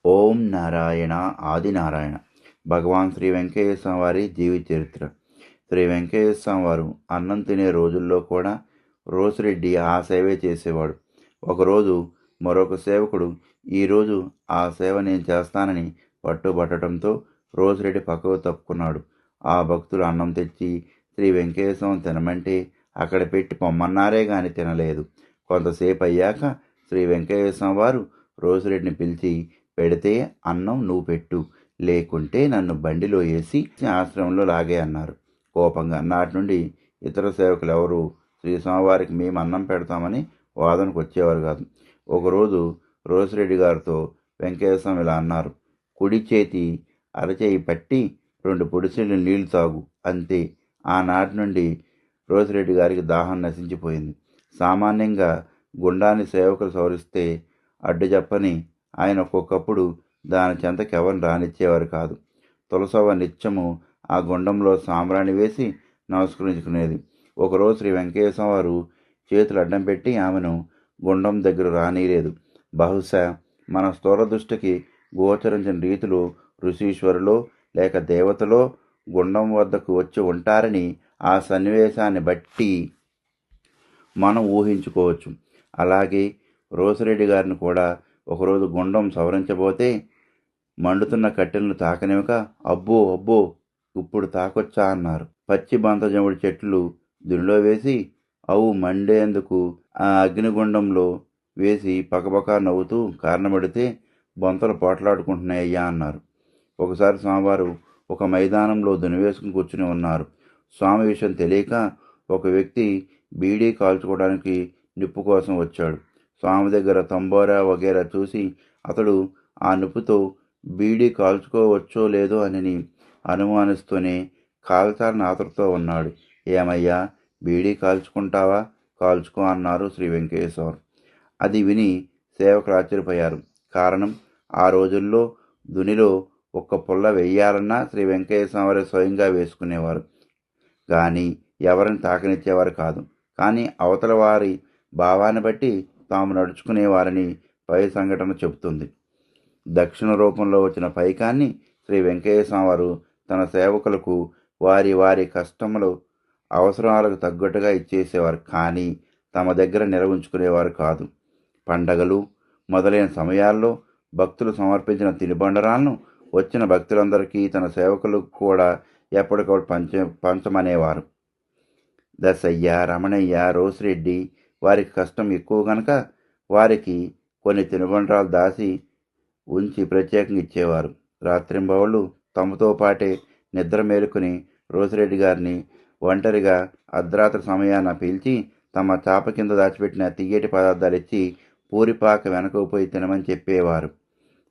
ఓం నారాయణ ఆదినారాయణ. భగవాన్ శ్రీ వెంకటేశ్వర స్వామి వారి జీవిత చరిత్ర. శ్రీ వెంకటేశ్వర స్వామి వారు అన్నం తినే రోజుల్లో కూడా రోసిరెడ్డి ఆ సేవే చేసేవాడు. ఒకరోజు మరొక సేవకుడు ఈరోజు ఆ సేవ నేను చేస్తానని పట్టుబట్టడంతో రోసిరెడ్డి పక్కకు తప్పుకున్నాడు. ఆ భక్తులు అన్నం తెచ్చి శ్రీ వెంకటేశ్వర స్వామి తినమంటే అక్కడ పెట్టి పొమ్మన్నారే గాని తినలేదు. కొంతసేపు అయ్యాక శ్రీ వెంకటేశ్వర స్వామి వారు రోసిరెడ్డిని పిలిచి, పెడితే అన్నం నువ్వు పెట్టు, లేకుంటే నన్ను బండిలో వేసి ఆశ్రమంలో లాగే అన్నారు కోపంగా. నాటి నుండి ఇతర సేవకులు ఎవరు శ్రీ స్వామివారికి మేము అన్నం పెడతామని వాదనకు వచ్చేవారు కాదు. ఒకరోజు రోసిరెడ్డి గారితో వెంకటేశ్వర స్వామి ఇలా అన్నారు, కుడి చేతి అరచేయి పట్టి 2 పొడిసెళ్ళు నీళ్లు తాగు, అంతే. ఆనాటి నుండి రోసిరెడ్డి గారికి దాహం నశించిపోయింది. సామాన్యంగా గుండాన్ని సేవకులు సవరిస్తే అడ్డు చెప్పని ఆయన ఒక్కొక్కప్పుడు దాని చెంతకెవరిని రానిచ్చేవారు కాదు. తులసవ్వ నిత్యము ఆ గుండంలో సాంబ్రాణి వేసి నమస్కరించుకునేది. ఒకరోజు శ్రీ వెంకటేశ్వర వారు చేతులు అడ్డం పెట్టి ఆమెను గుండం దగ్గర రానిలేదు. బహుశా మన స్థూల దృష్టికి గోచరించిన రీతిలో ఋషీశ్వరులో లేక దేవతలో గుండం వద్దకు వచ్చి ఉంటారని ఆ సన్నివేశాన్ని బట్టి మనం ఊహించుకోవచ్చు. అలాగే రోసిరెడ్డి గారిని కూడా ఒకరోజు గుండం సవరించబోతే మండుతున్న కట్టెలను తాకనివ్వక, అబ్బో అబ్బో ఇప్పుడు తాకొచ్చా అన్నారు. పచ్చి బంతజముడి చెట్లు దునిలో వేసి అవు మండేందుకు ఆ అగ్నిగుండంలో వేసి పకపక నవ్వుతూ కారణపడితే బొంతలు పోట్లాడుకుంటున్నాయ్యా అన్నారు. ఒకసారి స్వామివారు ఒక మైదానంలో దునివేసుకుని కూర్చుని ఉన్నారు. స్వామి విషయం తెలియక ఒక వ్యక్తి బీడీ కాల్చుకోవడానికి నిప్పు కోసం వచ్చాడు. స్వామి దగ్గర తంబోరా వగేరా చూసి అతడు ఆ నిప్పుతో బీడీ కాల్చుకోవచ్చో లేదో అని అనుమానిస్తూనే కాల్చాలని ఆతృతతో ఉన్నాడు. ఏమయ్యా, బీడీ కాల్చుకుంటావా? కాల్చుకో అన్నారు శ్రీ వెంకటేశ్వర. అది విని సేవకులు ఆశ్చర్యపోయారు. కారణం, ఆ రోజుల్లో దునిలో ఒక్క పుల్ల వెయ్యాలన్నా శ్రీ వెంకటేశ్వర స్వయంగా వేసుకునేవారు కానీ ఎవరిని తాకనిచ్చేవారు కాదు. కానీ అవతల వారి భావాన్ని బట్టి తాము నడుచుకునేవారని పై సంఘటన చెబుతుంది. దక్షిణ రూపంలో వచ్చిన పైకాన్ని శ్రీ వెంకటేశ్వర వారు తన సేవకులకు వారి వారి కష్టములు అవసరాలకు తగ్గట్టుగా ఇచ్చేసేవారు కానీ తమ దగ్గర నిల్వ ఉంచుకునేవారు కాదు. పండగలు మొదలైన సమయాల్లో భక్తులు సమర్పించిన తినుబండరాలను వచ్చిన భక్తులందరికీ తన సేవకులకు కూడా ఎప్పటికప్పుడు పంచమనేవారు. దశయ్య, రమణయ్య, రోసిరెడ్డి వారికి కష్టం ఎక్కువ కనుక వారికి కొన్ని తినుబండరాలు దాసి ఉంచి ప్రత్యేకంగా ఇచ్చేవారు. రాత్రింబవళ్ళు తమతో పాటే నిద్ర మేలుకుని రోసిరెడ్డి గారిని ఒంటరిగా అర్ధరాత్రి సమయాన పిలిచి తమ చాప కింద దాచిపెట్టిన తియ్యటి పదార్థాలు ఇచ్చి పూరిపాక వెనకకు పోయి తినమని చెప్పేవారు.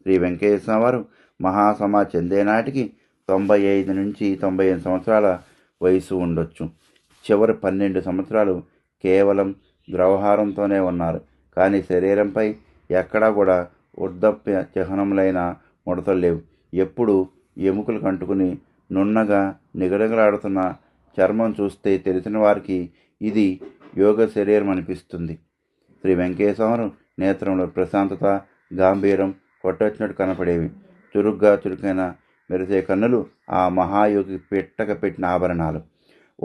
శ్రీ వెంకటేశ్వర వారు మహాసమా చెందే నాటికి 95 నుంచి 98 సంవత్సరాల వయసు ఉండొచ్చు. చివరి 12 సంవత్సరాలు కేవలం ద్రవహారంతోనే ఉన్నారు. కానీ శరీరంపై ఎక్కడా కూడా వృద్ధాప్య చిహ్నములైన ముడతలు లేవు. ఎప్పుడు ఎముకలు కంటుకుని నున్నగా నిగడగలాడుతున్న చర్మం చూస్తే తెలిసిన వారికి ఇది యోగ శరీరం అనిపిస్తుంది. శ్రీ వెంకటేశ్వర నేత్రంలో ప్రశాంతత, గాంభీర్యం కొట్టొచ్చినట్టు కనపడేవి. చురుకైన మెరిసే కన్నులు ఆ మహాయోగి పెట్టిన ఆభరణాలు.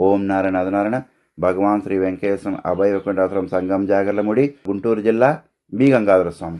ఓం నారాయణ ఆదినారాయణ. భగవాన్ శ్రీ వెంకటేశ్వర అభయ వైకుంఠాశ్రమం సంగం జాగర్లముడి, గుంటూరు జిల్లా, బి. గంగాధర స్వామి.